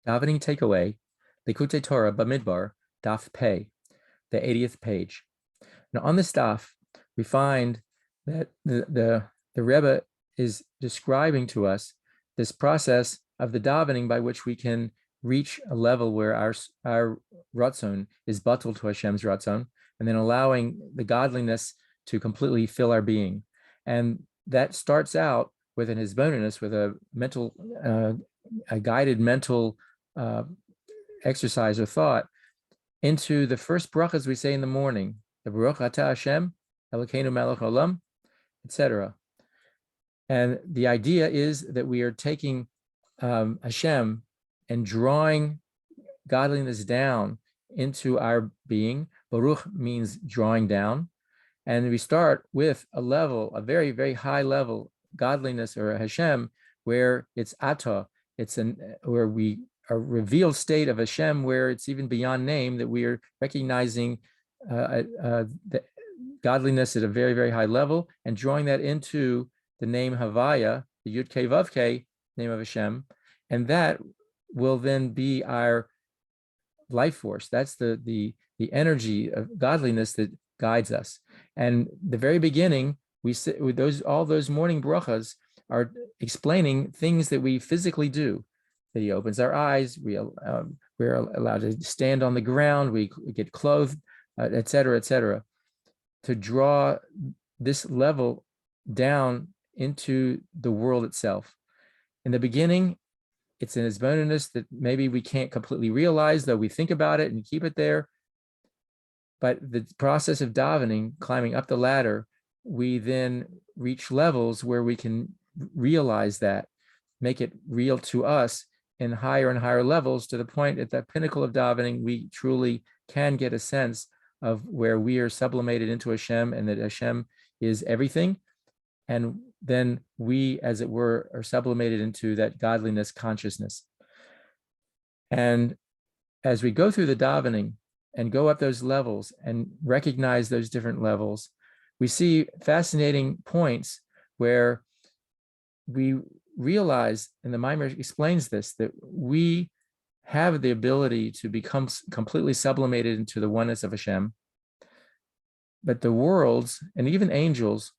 Davening takeaway, Likkutei Torah Bamidbar, Daf Pei, the 80th page. Now on this daf, we find that the Rebbe is describing to us this process of the davening by which we can reach a level where our ratzon is batul to Hashem's ratzon, and then allowing the godliness to completely fill our being. And that starts out with an hisbonenus, with a mental, a guided mental exercise or thought into the first brachas we say in the morning, the Baruch Atah Hashem, Elokeinu melech haolam, etc. And the idea is that we are taking Hashem and drawing godliness down into our being. Baruch means drawing down. And we start with a level, a very, very high level godliness or Hashem, where it's Atah, where we a revealed state of Hashem, where it's even beyond name, that we are recognizing the godliness at a very, very high level and drawing that into the name Havaya, the Yud-Kei Vav-Kei, name of Hashem, and that will then be our life force. That's the energy of godliness that guides us. And the very beginning, we sit with all those morning brachas are explaining things that we physically do. That He opens our eyes, we're allowed to stand on the ground, we get clothed, etc., to draw this level down into the world itself. In the beginning, it's an hisbonenus that maybe we can't completely realize, though we think about it and keep it there. But the process of davening, climbing up the ladder, we then reach levels where we can realize that, make it real to us in higher and higher levels, to the point at the pinnacle of davening, we truly can get a sense of where we are sublimated into Hashem and that Hashem is everything. And then we, as it were, are sublimated into that godliness consciousness. And as we go through the davening and go up those levels and recognize those different levels, we see fascinating points where we realize, and the Mimer explains this, that we have the ability to become completely sublimated into the oneness of Hashem, but the worlds and even angels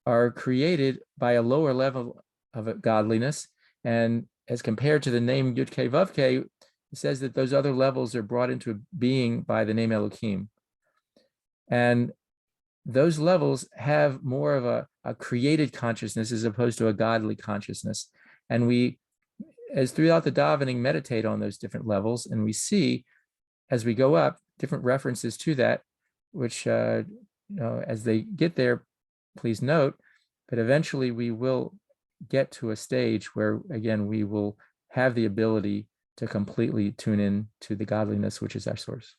are created by a lower level of godliness, and as compared to the name Yud-Kei Vav-Kei, it says that those other levels are brought into being by the name Elohim. And those levels have more of a created consciousness as opposed to a godly consciousness. And we, as throughout the davening, meditate on those different levels, and we see, as we go up, different references to that, which, as they get there, please note, but eventually we will get to a stage where, again, we will have the ability to completely tune in to the godliness, which is our source.